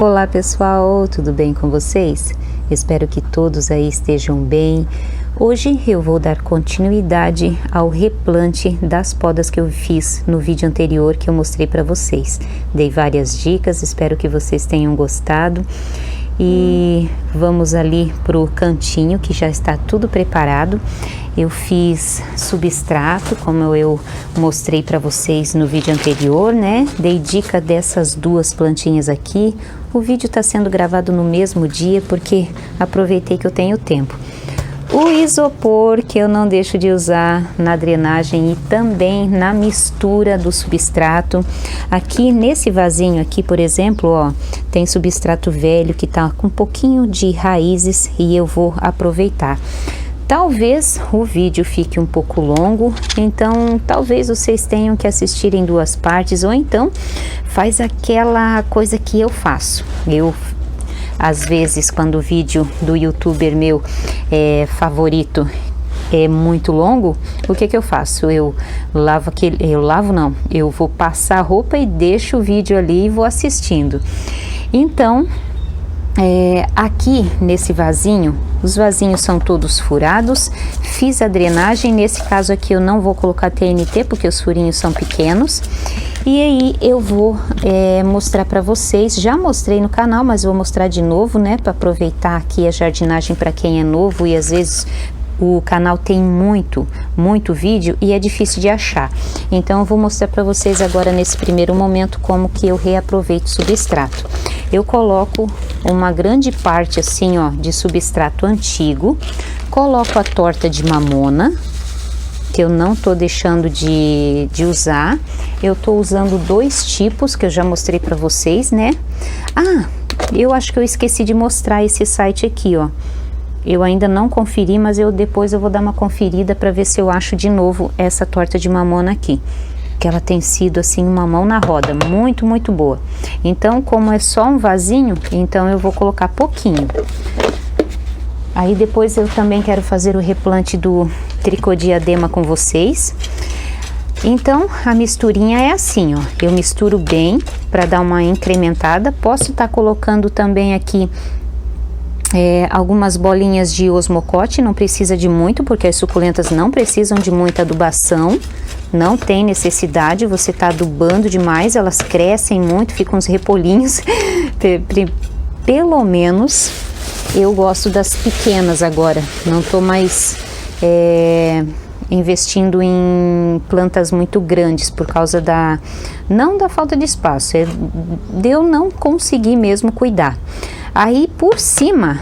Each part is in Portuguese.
Olá pessoal, tudo bem com vocês? Espero que todos aí estejam bem. Hoje eu vou dar continuidade ao replante das podas que eu fiz no vídeo anterior que eu mostrei para vocês. Dei várias dicas, espero que vocês tenham gostado. E vamos ali pro cantinho que já está tudo preparado. Eu fiz substrato, como eu mostrei para vocês no vídeo anterior, né? Dei dica dessas duas plantinhas aqui. O vídeo está sendo gravado no mesmo dia porque aproveitei que eu tenho tempo. O isopor que eu não deixo de usar na drenagem e também na mistura do substrato. Aqui nesse vasinho aqui, por exemplo, ó, tem substrato velho que tá com um pouquinho de raízes e eu vou aproveitar. Talvez o vídeo fique um pouco longo, então talvez vocês tenham que assistir em duas partes, ou então faz aquela coisa que eu faço. Às vezes, quando o vídeo do youtuber meu favorito é muito longo, o que eu faço? Eu vou passar a roupa e deixo o vídeo ali e vou assistindo. Então, aqui nesse vasinho, os vasinhos são todos furados, fiz a drenagem. Nesse caso aqui eu não vou colocar TNT porque os furinhos são pequenos. E aí eu vou mostrar para vocês, já mostrei no canal, mas vou mostrar de novo, né, para aproveitar aqui a jardinagem para quem é novo e às vezes o canal tem muito vídeo e é difícil de achar. Então eu vou mostrar para vocês agora nesse primeiro momento como que eu reaproveito substrato. Eu coloco uma grande parte assim, ó, de substrato antigo, coloco a torta de mamona, que eu não tô deixando de usar. Eu tô usando dois tipos que eu já mostrei para vocês, né? Ah, eu acho que eu esqueci de mostrar esse site aqui, ó. Eu ainda não conferi, mas depois eu vou dar uma conferida para ver se eu acho de novo essa torta de mamona aqui, que ela tem sido assim uma mão na roda, muito boa. Então, como é só um vasinho, então eu vou colocar pouquinho. Aí depois eu também quero fazer o replante do tricô diadema com vocês. Então a misturinha é assim, ó, eu misturo bem para dar uma incrementada. Posso estar colocando também aqui algumas bolinhas de osmocote, não precisa de muito, porque as suculentas não precisam de muita adubação, não tem necessidade, você tá adubando demais, elas crescem muito, ficam uns repolhinhos. Pelo menos eu gosto das pequenas agora, não tô mais investindo em plantas muito grandes por causa não da falta de espaço, de eu não conseguir mesmo cuidar. Aí por cima,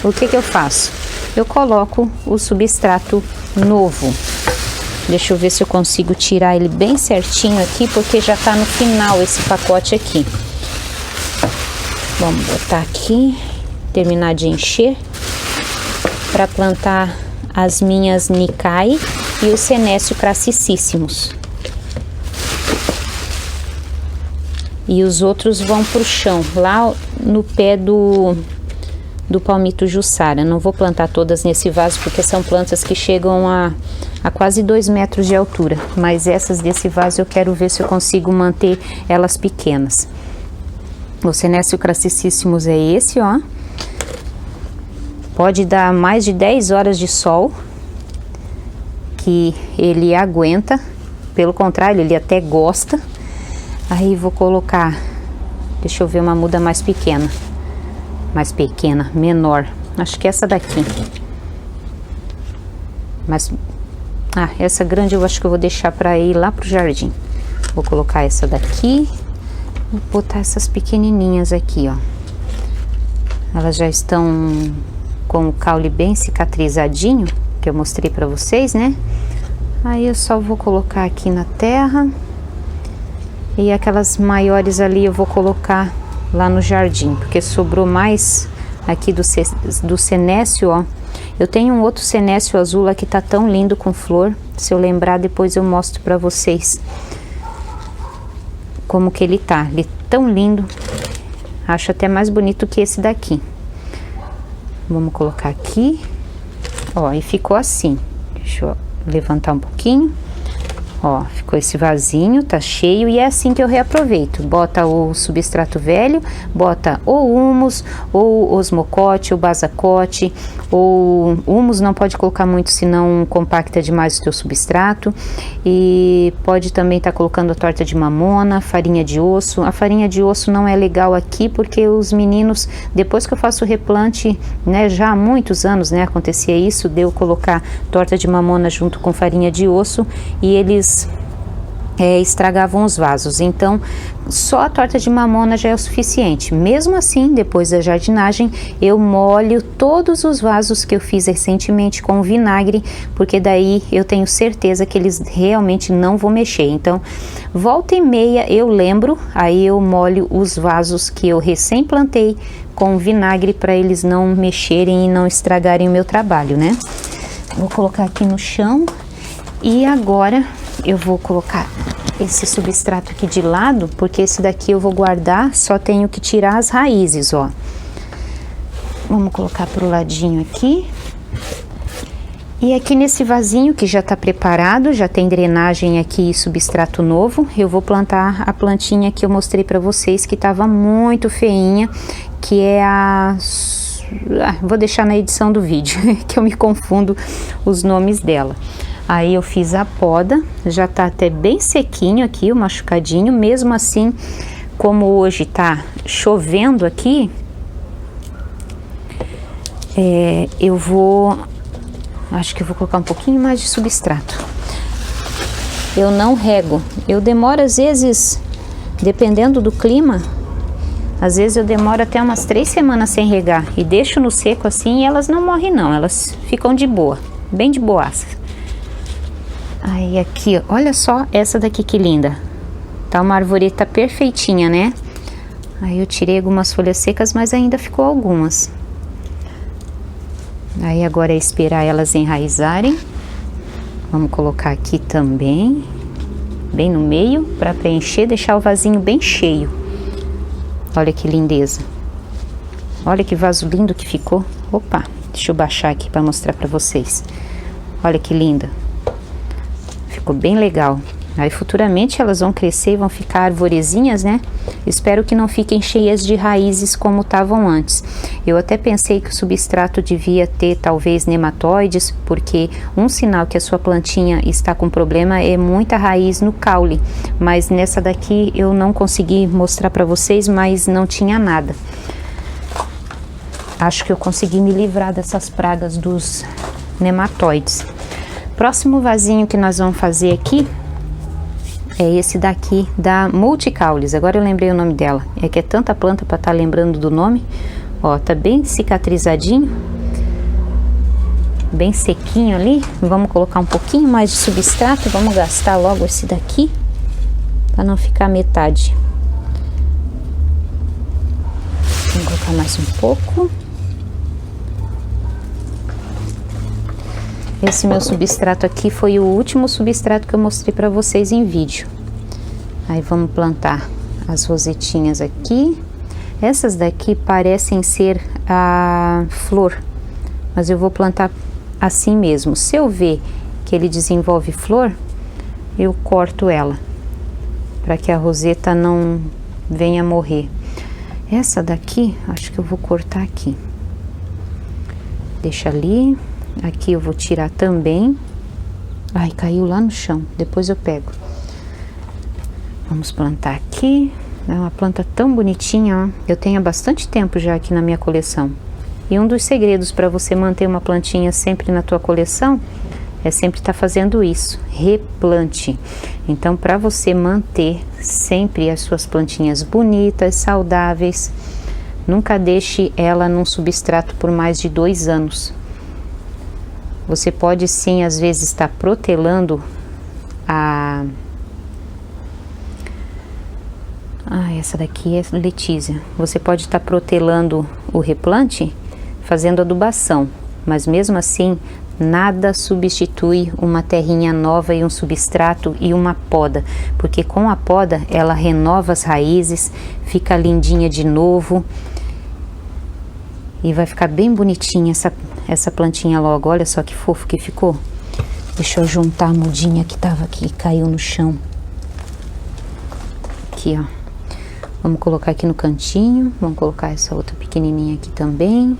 o que eu faço? Eu coloco o substrato novo. Deixa eu ver se eu consigo tirar ele bem certinho aqui, porque já tá no final esse pacote aqui. Vamos botar aqui, terminar de encher, para plantar as minhas Nikai e o Senécio crassicíssimos. E os outros vão pro chão, lá no pé do palmito Jussara. Não vou plantar todas nesse vaso, porque são plantas que chegam a quase 2 metros de altura. Mas essas desse vaso eu quero ver se eu consigo manter elas pequenas. O Senécio crassicíssimos é esse, ó. Pode dar mais de 10 horas de sol, que ele aguenta. Pelo contrário, ele até gosta. Aí vou colocar, deixa eu ver uma muda mais pequena, menor, acho que essa daqui. Mas, essa grande eu acho que eu vou deixar para ir lá pro jardim. Vou colocar essa daqui, vou botar essas pequenininhas aqui, ó. Elas já estão com o caule bem cicatrizadinho, que eu mostrei para vocês, né? Aí eu só vou colocar aqui na terra. E aquelas maiores ali eu vou colocar lá no jardim, porque sobrou mais aqui do Senécio, ó. Eu tenho um outro Senécio azul lá que tá tão lindo com flor. Se eu lembrar, depois eu mostro pra vocês como que ele tá. Ele é tão lindo. Acho até mais bonito que esse daqui. Vamos colocar aqui. Ó, e ficou assim. Deixa eu levantar um pouquinho. Ó, ficou esse vasinho, tá cheio e é assim que eu reaproveito. Bota o substrato velho, bota ou humus, ou osmocote, ou basacote, ou humus não pode colocar muito, senão compacta demais o teu substrato. E pode também estar colocando a torta de mamona, farinha de osso. A farinha de osso não é legal aqui porque os meninos, depois que eu faço o replante, né, já há muitos anos, né, acontecia isso, de eu colocar torta de mamona junto com farinha de osso e eles estragavam os vasos. Então só a torta de mamona já é o suficiente. Mesmo assim, depois da jardinagem, eu molho todos os vasos que eu fiz recentemente com vinagre, porque daí eu tenho certeza que eles realmente não vão mexer. Então volta e meia eu lembro, aí eu molho os vasos que eu recém plantei com vinagre para eles não mexerem e não estragarem o meu trabalho, né? Vou colocar aqui no chão e agora eu vou colocar esse substrato aqui de lado, porque esse daqui eu vou guardar, só tenho que tirar as raízes, ó. Vamos colocar pro ladinho aqui. E aqui nesse vasinho que já tá preparado, já tem drenagem aqui e substrato novo, eu vou plantar a plantinha que eu mostrei pra vocês, que tava muito feinha, que é vou deixar na edição do vídeo, que eu me confundo os nomes dela. Aí eu fiz a poda, já tá até bem sequinho aqui, o machucadinho. Mesmo assim, como hoje tá chovendo aqui, acho que eu vou colocar um pouquinho mais de substrato. Eu não rego, eu demoro às vezes, dependendo do clima, às vezes eu demoro até umas 3 semanas sem regar e deixo no seco assim e elas não morrem não, elas ficam de boa, bem de boaça. Aí aqui, olha só essa daqui que linda. Tá uma arvoreta perfeitinha, né? Aí eu tirei algumas folhas secas, mas ainda ficou algumas. Aí agora é esperar elas enraizarem. Vamos colocar aqui também, bem no meio, para preencher, deixar o vasinho bem cheio. Olha que lindeza. Olha que vaso lindo que ficou. Opa, deixa eu baixar aqui para mostrar para vocês. Olha que linda. Ficou bem legal. Aí futuramente elas vão crescer e vão ficar arvorezinhas, né? Espero que não fiquem cheias de raízes como estavam antes. Eu até pensei que o substrato devia ter talvez nematóides, porque um sinal que a sua plantinha está com problema é muita raiz no caule. Mas nessa daqui eu não consegui mostrar para vocês, mas não tinha nada. Acho que eu consegui me livrar dessas pragas dos nematóides. Próximo vasinho que nós vamos fazer aqui é esse daqui da Multicaulis. Agora eu lembrei o nome dela. É que é tanta planta para estar lembrando do nome. Ó, tá bem cicatrizadinho, bem sequinho ali. Vamos colocar um pouquinho mais de substrato. Vamos gastar logo esse daqui para não ficar metade. Vamos colocar mais um pouco. Esse meu substrato aqui foi o último substrato que eu mostrei para vocês em vídeo. Aí vamos plantar as rosetinhas aqui. Essas daqui parecem ser a flor, mas eu vou plantar assim mesmo. Se eu ver que ele desenvolve flor, eu corto ela, para que a roseta não venha morrer. Essa daqui, acho que eu vou cortar aqui. Deixa ali. Aqui eu vou tirar também. Ai, caiu lá no chão, depois eu pego. Vamos plantar aqui. É uma planta tão bonitinha, ó. Eu tenho há bastante tempo já aqui na minha coleção. E um dos segredos para você manter uma plantinha sempre na tua coleção é sempre estar fazendo isso, replante. Então, para você manter sempre as suas plantinhas bonitas, saudáveis, nunca deixe ela num substrato por mais de 2 anos. Você pode sim, às vezes, estar protelando essa daqui é Letícia. Você pode estar protelando o replante fazendo adubação, mas mesmo assim, nada substitui uma terrinha nova e um substrato e uma poda, porque com a poda ela renova as raízes, fica lindinha de novo e vai ficar bem bonitinha essa plantinha logo. Olha só que fofo que ficou. Deixa eu juntar a mudinha que tava aqui, caiu no chão. Aqui, ó. Vamos colocar aqui no cantinho. Vamos colocar essa outra pequenininha aqui também.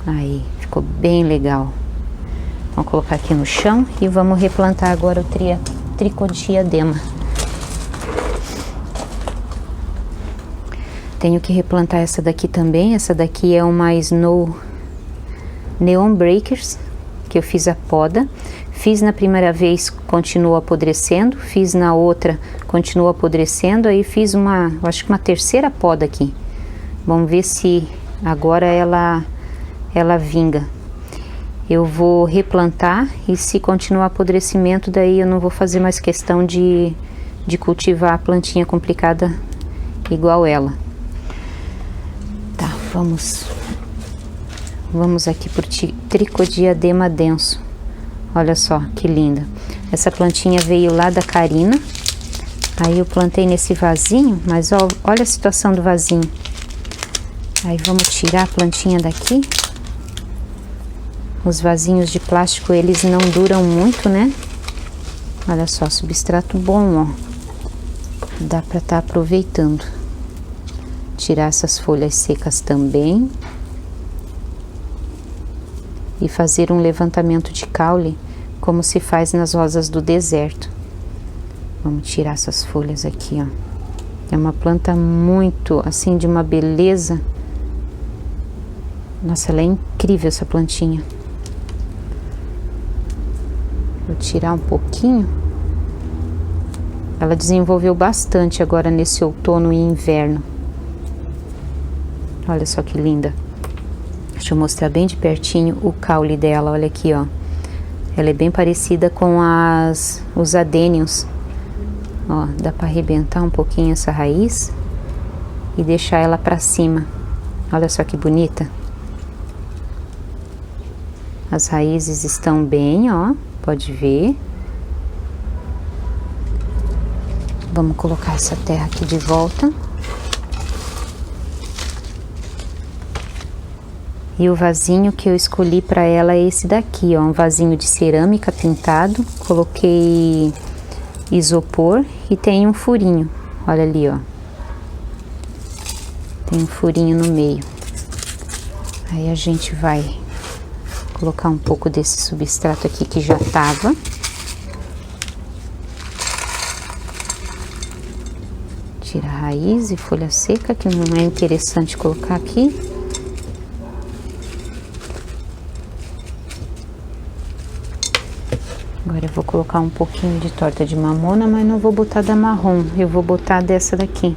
Aí, ficou bem legal. Vamos colocar aqui no chão e vamos replantar agora o tricodiadema. Tenho que replantar essa daqui também. Essa daqui é uma Snow Neon Breakers, que eu fiz a poda. Fiz na primeira vez, continuou apodrecendo. Fiz na outra, continuou apodrecendo. Aí fiz uma, acho que uma terceira poda aqui. Vamos ver se agora ela vinga. Eu vou replantar e se continuar apodrecimento, daí eu não vou fazer mais questão de cultivar a plantinha complicada igual ela. Tá, vamos aqui por tricodiadema denso. Olha só que linda. Essa plantinha veio lá da Karina. Aí eu plantei nesse vasinho, mas ó, olha a situação do vasinho. Aí vamos tirar a plantinha daqui. Os vasinhos de plástico, eles não duram muito, né? Olha só, substrato bom, ó. Dá pra tá aproveitando. Tirar essas folhas secas também. E fazer um levantamento de caule, como se faz nas rosas do deserto. Vamos tirar essas folhas aqui, ó. É uma planta muito, assim, de uma beleza. Nossa, ela é incrível, essa plantinha. Vou tirar um pouquinho. Ela desenvolveu bastante agora nesse outono e inverno. Olha só que linda. Deixa eu mostrar bem de pertinho o caule dela, olha aqui, ó. Ela é bem parecida com os adênios. Ó, dá para arrebentar um pouquinho essa raiz e deixar ela para cima. Olha só que bonita. As raízes estão bem, ó. Pode ver. Vamos colocar essa terra aqui de volta. E o vasinho que eu escolhi para ela é esse daqui, ó. Um vasinho de cerâmica pintado. Coloquei isopor e tem um furinho. Olha ali, ó. Tem um furinho no meio. Aí a gente vai colocar um pouco desse substrato aqui que já tava. Tira a raiz e folha seca, que não é interessante colocar aqui. Agora eu vou colocar um pouquinho de torta de mamona, mas não vou botar da marrom, eu vou botar dessa daqui.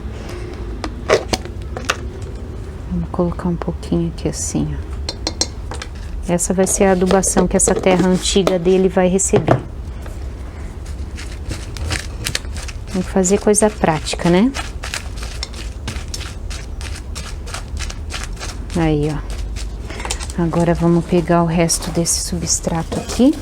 Vamos colocar um pouquinho aqui assim, ó. Essa vai ser a adubação que essa terra antiga dele vai receber. Tem que fazer coisa prática, né? Aí, ó. Agora vamos pegar o resto desse substrato aqui.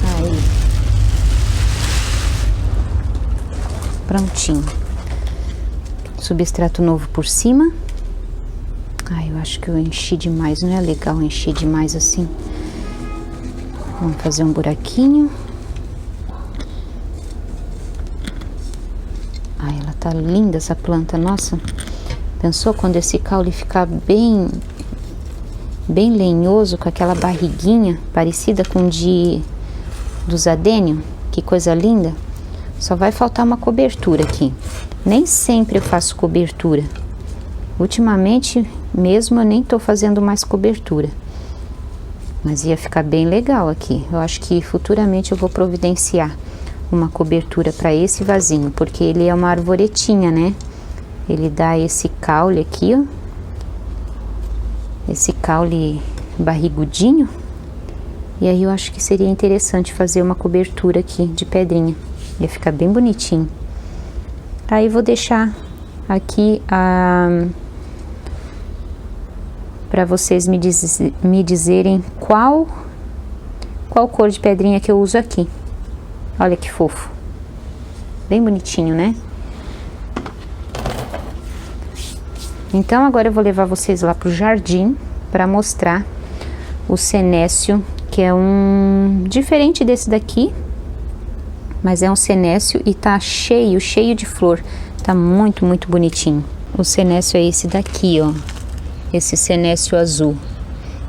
Aí. Prontinho. Substrato novo por cima. Ai, eu acho que eu enchi demais, não é legal encher demais assim. Vamos fazer um buraquinho. Ai, ela tá linda essa planta, nossa. Pensou quando esse caule ficar bem lenhoso, com aquela barriguinha parecida com dos adênio? Que coisa linda. Só vai faltar uma cobertura aqui. Nem sempre eu faço cobertura. Ultimamente mesmo eu nem tô fazendo mais cobertura. Mas ia ficar bem legal aqui. Eu acho que futuramente eu vou providenciar uma cobertura para esse vasinho, porque ele é uma arvoretinha, né? Ele dá esse caule aqui, ó. Esse caule barrigudinho. E aí eu acho que seria interessante fazer uma cobertura aqui de pedrinha. Ia ficar bem bonitinho. Aí vou deixar aqui para vocês me dizerem qual cor de pedrinha que eu uso aqui. Olha que fofo. Bem bonitinho, né? Então agora eu vou levar vocês lá pro jardim para mostrar o senécio, que é um diferente desse daqui, mas é um senécio e tá cheio de flor. Tá muito, muito bonitinho. O senécio é esse daqui, ó. Esse senécio azul.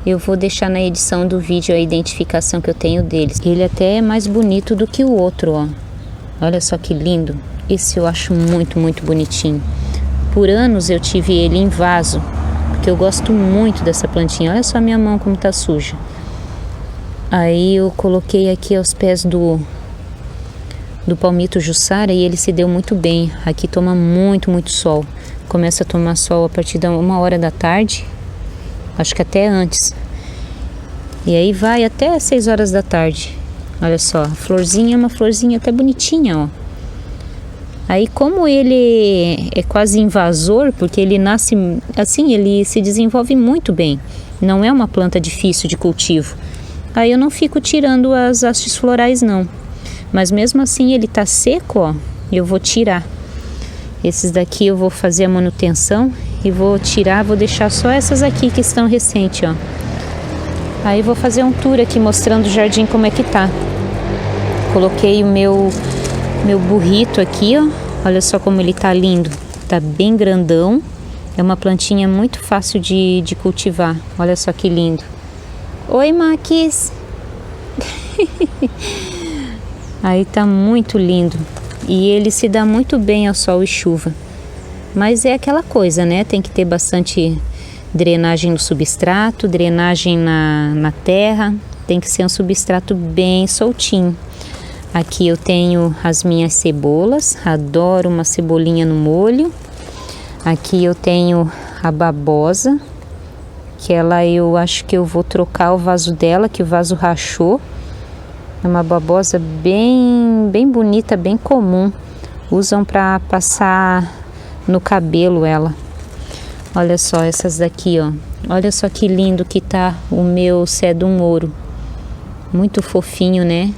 Eu vou deixar na edição do vídeo a identificação que eu tenho deles. Ele até é mais bonito do que o outro, ó. Olha só que lindo. Esse eu acho muito, muito bonitinho. Por anos eu tive ele em vaso, porque eu gosto muito dessa plantinha. Olha só a minha mão como tá suja. Aí eu coloquei aqui aos pés do palmito Jussara e ele se deu muito bem. Aqui toma muito, muito sol. Começa a tomar sol a partir da 1h da tarde. Acho que até antes. E aí vai até 6 horas da tarde. Olha só, a florzinha é uma florzinha até bonitinha, ó. Aí como ele é quase invasor, porque ele nasce assim, ele se desenvolve muito bem. Não é uma planta difícil de cultivo. Aí eu não fico tirando as hastes florais não. Mas mesmo assim ele tá seco, ó, eu vou tirar. Esses daqui eu vou fazer a manutenção e vou tirar, vou deixar só essas aqui que estão recentes, ó. Aí vou fazer um tour aqui mostrando o jardim como é que tá. Coloquei o meu burrito aqui, ó. Olha só como ele tá lindo. Tá bem grandão. É uma plantinha muito fácil de cultivar. Olha só que lindo. Oi, Maquis. Aí tá muito lindo. E ele se dá muito bem ao sol e chuva. Mas é aquela coisa, né? Tem que ter bastante drenagem no substrato, drenagem na terra. Tem que ser um substrato bem soltinho. Aqui eu tenho as minhas cebolas. Adoro uma cebolinha no molho. Aqui eu tenho a babosa. Que ela eu acho que eu vou trocar o vaso dela, que o vaso rachou. É uma babosa bem bonita, bem comum. Usam para passar no cabelo ela. Olha só essas daqui, ó. Olha só que lindo que tá o meu sedum ouro. Muito fofinho, né?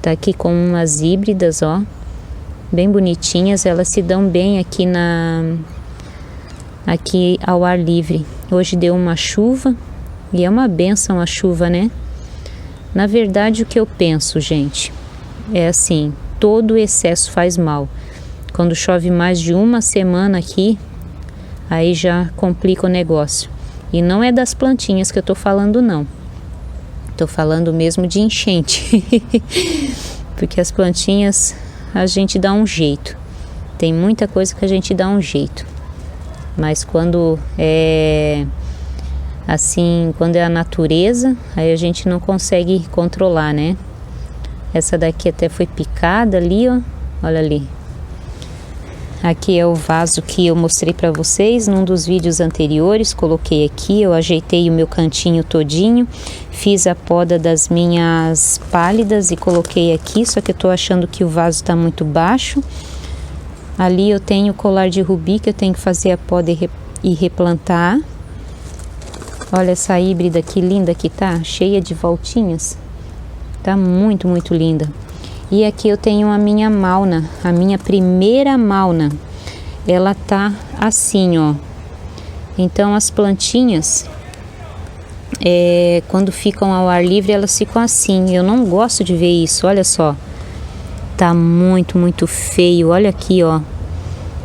Tá aqui com umas híbridas, ó. Bem bonitinhas. Elas se dão bem aqui ao ar livre. Hoje deu uma chuva. E é uma bênção a chuva, né? Na verdade, o que eu penso, gente, é assim, todo excesso faz mal. Quando chove mais de uma semana aqui, aí já complica o negócio. E não é das plantinhas que eu tô falando, não. Tô falando mesmo de enchente. Porque as plantinhas a gente dá um jeito. Tem muita coisa que a gente dá um jeito. Mas quando é assim, quando é a natureza, aí a gente não consegue controlar, né? Essa daqui até foi picada ali, ó. Olha ali. Aqui é o vaso que eu mostrei para vocês num dos vídeos anteriores. Coloquei aqui, eu ajeitei o meu cantinho todinho. Fiz a poda das minhas pálidas e coloquei aqui. Só que eu tô achando que o vaso tá muito baixo. Ali eu tenho o colar de rubi que eu tenho que fazer a poda e replantar. Olha essa híbrida que linda que tá, cheia de voltinhas. Tá muito, muito linda. E aqui eu tenho a minha mauna, a minha primeira mauna. Ela tá assim, ó. Então as plantinhas, quando ficam ao ar livre, elas ficam assim. Eu não gosto de ver isso, olha só. Tá muito, muito feio, olha aqui, ó.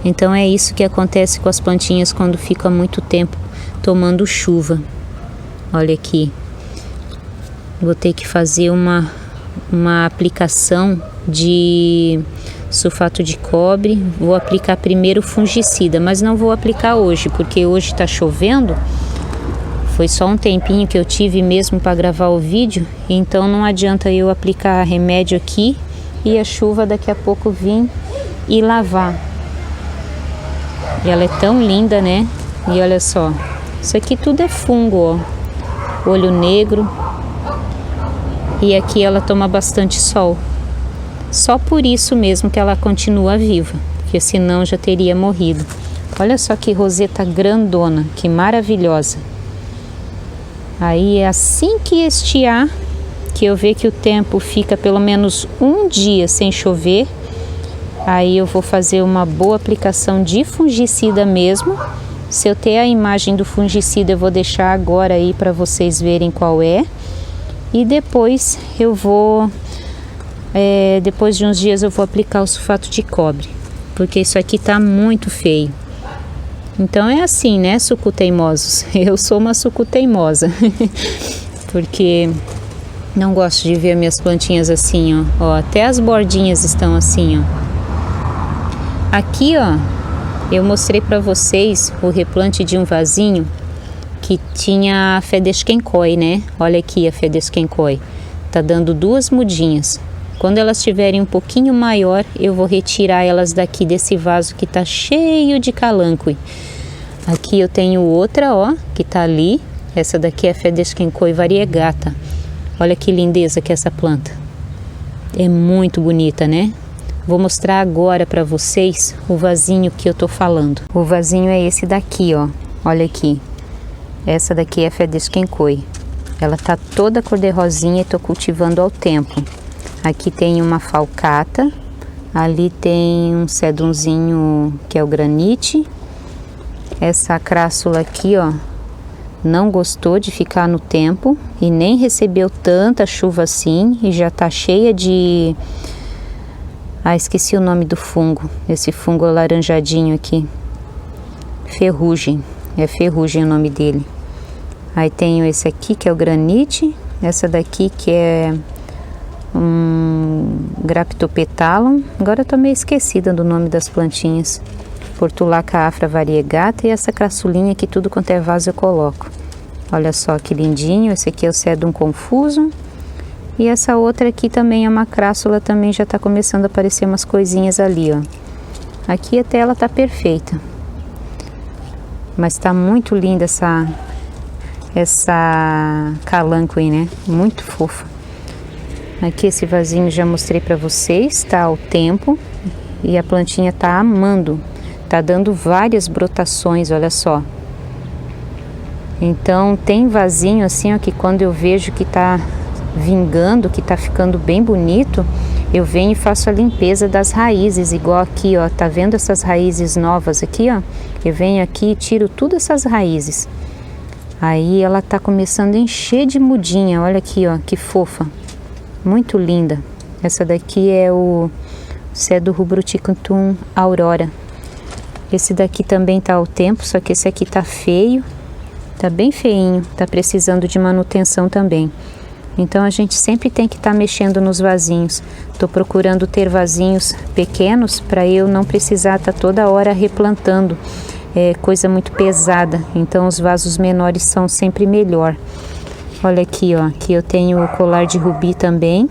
Então é isso que acontece com as plantinhas quando fica muito tempo tomando chuva. Olha aqui. Vou ter que fazer uma aplicação de sulfato de cobre. Vou aplicar primeiro fungicida, mas não vou aplicar hoje, porque hoje tá chovendo. Foi só um tempinho que eu tive mesmo para gravar o vídeo, então não adianta eu aplicar remédio aqui e a chuva daqui a pouco vir e lavar. E ela é tão linda, né? E olha só, isso aqui tudo é fungo, ó. Olho negro. E aqui ela toma bastante sol. Só por isso mesmo que ela continua viva, porque senão já teria morrido. Olha só que roseta grandona, que maravilhosa. Aí assim que estiar, que eu ver que o tempo fica pelo menos um dia sem chover, aí eu vou fazer uma boa aplicação de fungicida mesmo. Se eu ter a imagem do fungicida, eu vou deixar agora aí para vocês verem qual é. E depois eu vou, depois de uns dias eu vou aplicar o sulfato de cobre, porque isso aqui tá muito feio. Então é assim, né, sucuteimosos? Eu sou uma sucuteimosa, porque não gosto de ver minhas plantinhas assim, ó. Até as bordinhas estão assim, ó. Aqui, ó, eu mostrei para vocês o replante de um vasinho que tinha a Fedeskenkoi, né? Olha aqui a Fedeskenkoi. Tá dando 2 mudinhas. Quando elas estiverem um pouquinho maior, eu vou retirar elas daqui desse vaso que tá cheio de calancui. Aqui eu tenho outra, ó, que tá ali. Essa daqui é a Fedeskenkoi variegata. Olha que lindeza que é essa planta. É muito bonita, né? Vou mostrar agora para vocês o vasinho que eu tô falando. O vasinho é esse daqui, ó. Olha aqui. Essa daqui é a Fedeskenkoi. Ela tá toda cor-de-rosinha e tô cultivando ao tempo. Aqui tem uma falcata. Ali tem um cedronzinho que é o granite. Essa crássula aqui, ó, não gostou de ficar no tempo e nem recebeu tanta chuva assim e já tá cheia de... esqueci o nome do fungo, esse fungo alaranjadinho aqui. Ferrugem, é ferrugem o nome dele. Aí tenho esse aqui que é o granite, essa daqui que é um Graptopetalum. Agora eu tô meio esquecida do nome das plantinhas. Portulaca afra variegata e essa crassulinha que tudo quanto é vaso eu coloco. Olha só que lindinho, esse aqui é o Sedum confuso. E essa outra aqui também é uma crássula, também já tá começando a aparecer umas coisinhas ali, ó. Aqui até ela tá perfeita. Mas tá muito linda essa calancui, né? Muito fofa. Aqui esse vasinho já mostrei pra vocês, tá ao tempo. E a plantinha tá amando. Tá dando várias brotações, olha só. Então tem vasinho assim, ó, que quando eu vejo que tá vingando, que tá ficando bem bonito, eu venho e faço a limpeza das raízes, igual aqui, ó, tá vendo essas raízes novas aqui, ó? Eu venho aqui e tiro tudo essas raízes. Aí ela tá começando a encher de mudinha, olha aqui, ó, que fofa. Muito linda. Essa daqui é o Cedo Rubroticum Aurora. Esse daqui também tá ao tempo, só que esse aqui tá feio. Tá bem feinho, tá precisando de manutenção também. Então a gente sempre tem que estar mexendo nos vasinhos. Tô procurando ter vasinhos pequenos para eu não precisar estar toda hora replantando. É coisa muito pesada, então os vasos menores são sempre melhor. Olha aqui, ó, aqui eu tenho o colar de rubi também.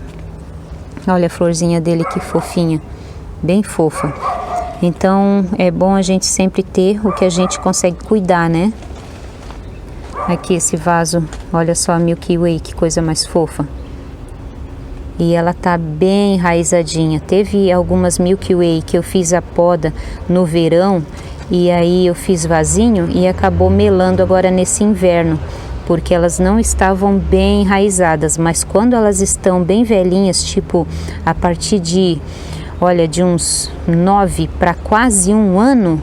Olha a florzinha dele que fofinha, bem fofa. Então é bom a gente sempre ter o que a gente consegue cuidar, né? Aqui esse vaso, olha só a Milky Way, que coisa mais fofa. E ela tá bem enraizadinha. Teve algumas Milky Way que eu fiz a poda no verão e aí eu fiz vasinho e acabou melando agora nesse inverno, porque elas não estavam bem enraizadas, mas quando elas estão bem velhinhas, tipo a partir de, olha, de uns 9 para quase 1 ano,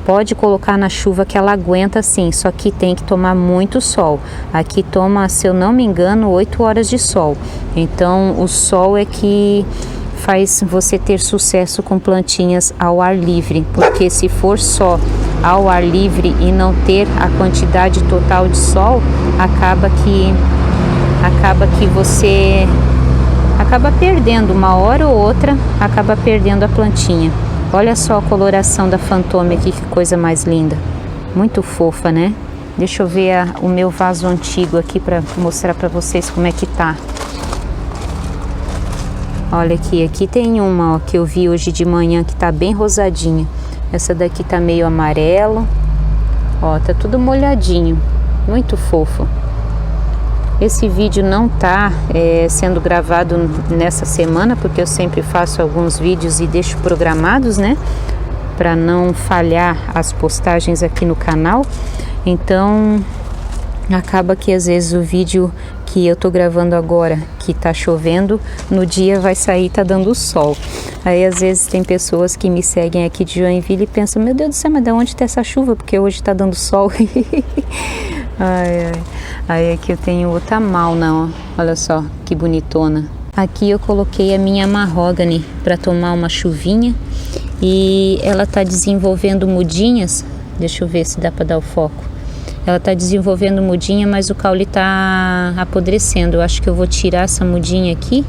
pode colocar na chuva que ela aguenta sim, só que tem que tomar muito sol. Aqui toma, se eu não me engano, 8 horas de sol. Então o sol é que faz você ter sucesso com plantinhas ao ar livre, porque se for só ao ar livre e não ter a quantidade total de sol, acaba que você acaba perdendo, uma hora ou outra, acaba perdendo a plantinha. Olha só a coloração da Fantômea aqui, que coisa mais linda. Muito fofa, né? Deixa eu ver o meu vaso antigo aqui para mostrar para vocês como é que tá. Olha aqui tem uma, ó, que eu vi hoje de manhã que tá bem rosadinha. Essa daqui tá meio amarelo. Ó, tá tudo molhadinho. Muito fofo. Esse vídeo não tá sendo gravado nessa semana, porque eu sempre faço alguns vídeos e deixo programados, né? Para não falhar as postagens aqui no canal. Então, Acaba que às vezes o vídeo que eu tô gravando agora, que tá chovendo, no dia vai sair, tá dando sol. Aí às vezes tem pessoas que me seguem aqui de Joinville e pensam, meu Deus do céu, mas de onde tá essa chuva? Porque hoje tá dando sol. Ai, ai. Aí aqui eu tenho o Tamalna, ó. Olha só que bonitona. Aqui eu coloquei a minha mahogany para tomar uma chuvinha e ela tá desenvolvendo mudinhas. Deixa eu ver se dá para dar o foco. Ela tá desenvolvendo mudinha, mas o caule tá apodrecendo. Eu acho que eu vou tirar essa mudinha aqui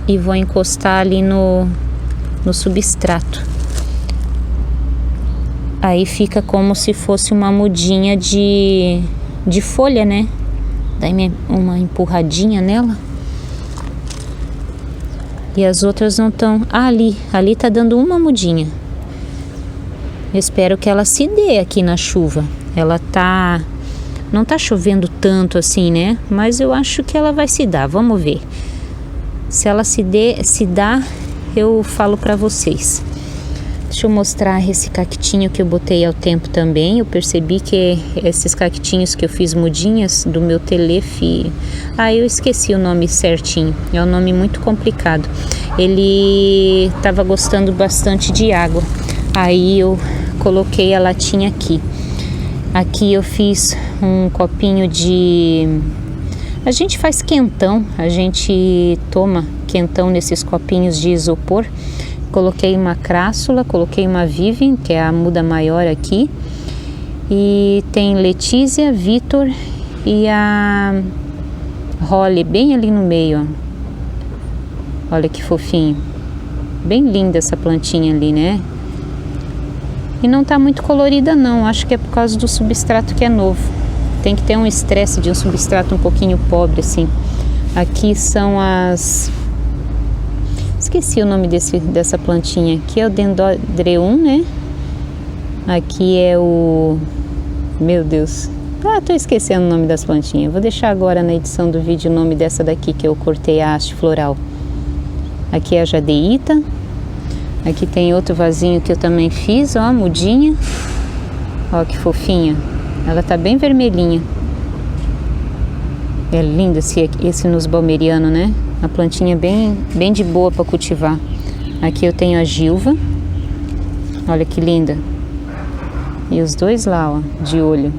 e vou encostar ali no substrato. Aí fica como se fosse uma mudinha de folha, né? Daí uma empurradinha nela. E as outras não estão... Ah, ali tá dando uma mudinha. Eu espero que ela se dê aqui na chuva. Ela tá... Não tá chovendo tanto assim, né? Mas eu acho que ela vai se dar. Vamos ver. Se ela se dá, eu falo pra vocês. Deixa eu mostrar esse cactinho que eu botei ao tempo também. Eu percebi que esses cactinhos que eu fiz mudinhas do meu telefe... Ah, eu esqueci o nome certinho. É um nome muito complicado. Ele estava gostando bastante de água. Aí eu coloquei a latinha aqui. Aqui eu fiz um copinho de... A gente faz quentão. A gente toma quentão nesses copinhos de isopor. Coloquei uma crássula, coloquei uma Vivian, que é a muda maior aqui. E tem Letícia, Vitor e a Holly, bem ali no meio, ó. Olha que fofinho. Bem linda essa plantinha ali, né? E não tá muito colorida não, acho que é por causa do substrato que é novo. Tem que ter um estresse de um substrato um pouquinho pobre, assim. Aqui são as... Esqueci o nome dessa plantinha. Aqui é o Dendrodeum, né? Aqui é o... Meu Deus. Ah, tô esquecendo o nome das plantinhas. Vou deixar agora na edição do vídeo o nome dessa daqui que eu cortei a haste floral. Aqui é a Jadeíta. Aqui tem outro vasinho que eu também fiz, ó, mudinha. Ó, que fofinha. Ela tá bem vermelhinha. É lindo esse Nusbaumeriano, né? Uma plantinha bem de boa para cultivar. Aqui eu tenho a Gilva. Olha que linda. E os dois lá, ó, de olho.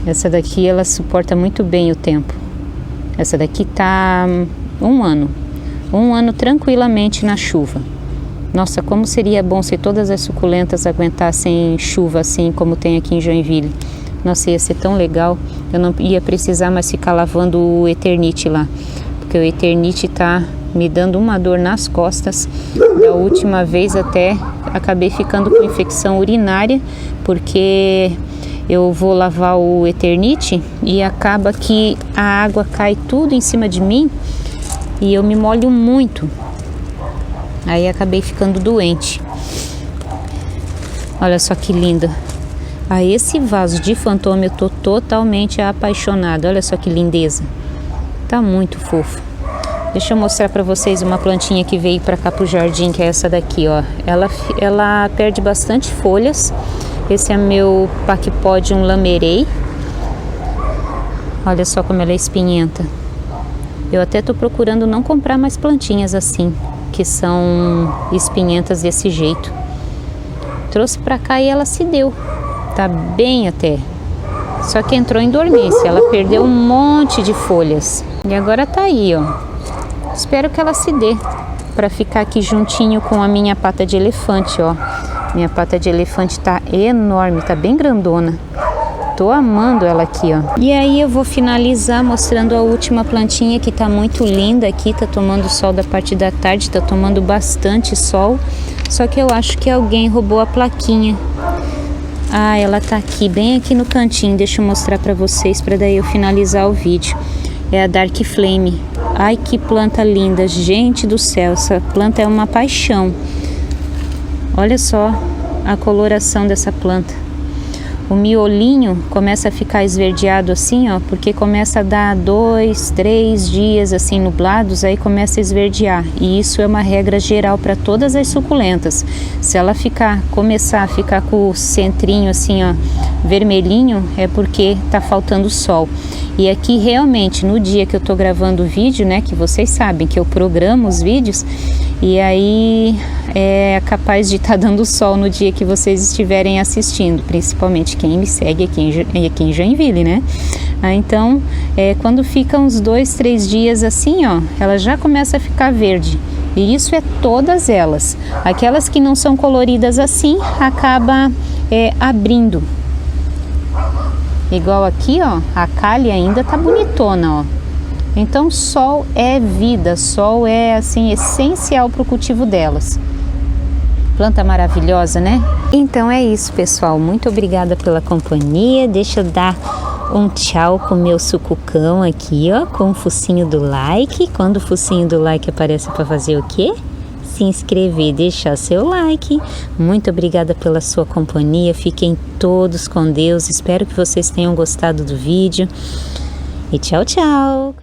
Essa daqui, ela suporta muito bem o tempo. Essa daqui tá 1 ano. 1 ano tranquilamente na chuva. Nossa, como seria bom se todas as suculentas aguentassem chuva assim como tem aqui em Joinville. Nossa, ia ser tão legal. Eu não ia precisar mais ficar lavando o Eternit lá. Porque o Eternit tá me dando uma dor nas costas. Da última vez até acabei ficando com infecção urinária. Porque eu vou lavar o Eternit e acaba que a água cai tudo em cima de mim. E eu me molho muito. Aí acabei ficando doente. Olha só que linda. A esse vaso de fantôme eu tô totalmente apaixonada. Olha só que lindeza. Tá muito fofo. Deixa eu mostrar pra vocês uma plantinha que veio pra cá pro jardim, que é essa daqui, ó. Ela perde bastante folhas. Esse é meu Pachypodium lamerei. Olha só como ela é espinhenta. Eu até tô procurando não comprar mais plantinhas assim, que são espinhentas desse jeito. Trouxe pra cá e ela se deu. Tá bem até. Só que entrou em dormência. Ela perdeu um monte de folhas. E agora tá aí, ó. Espero que ela se dê. Pra ficar aqui juntinho com a minha pata de elefante, ó. Minha pata de elefante tá enorme. Tá bem grandona. Tô amando ela aqui, ó. E aí eu vou finalizar mostrando a última plantinha que tá muito linda aqui. Tá tomando sol da parte da tarde. Tá tomando bastante sol. Só que eu acho que alguém roubou a plaquinha. Ah, ela tá aqui, bem aqui no cantinho. Deixa eu mostrar pra vocês, pra daí eu finalizar o vídeo. É a Dark Flame. Ai, que planta linda. Gente do céu, essa planta é uma paixão. Olha só a coloração dessa planta. o miolinho começa a ficar esverdeado assim, ó, porque começa a dar 2, 3 dias assim nublados, aí começa a esverdear. E isso é uma regra geral para todas as suculentas. Se ela começar a ficar com o centrinho assim, ó, vermelhinho, é porque tá faltando sol. E aqui realmente no dia que eu tô gravando o vídeo, né, que vocês sabem que eu programo os vídeos, e aí é capaz de estar dando sol no dia que vocês estiverem assistindo, principalmente quem me segue aqui em Joinville, né? Então, quando fica uns 2, 3 dias assim, ó, ela já começa a ficar verde. E isso é todas elas. Aquelas que não são coloridas assim, acaba abrindo. Igual aqui, ó, a Kali ainda tá bonitona, ó. Então, sol é vida, sol é, assim, essencial para o cultivo delas. Planta maravilhosa, né? Então é isso, pessoal. Muito obrigada pela companhia. Deixa eu dar um tchau com o meu sucucão aqui, ó, com o focinho do like. Quando o focinho do like aparece para fazer o quê? Se inscrever, deixar seu like. Muito obrigada pela sua companhia. Fiquem todos com Deus. Espero que vocês tenham gostado do vídeo. E tchau, tchau!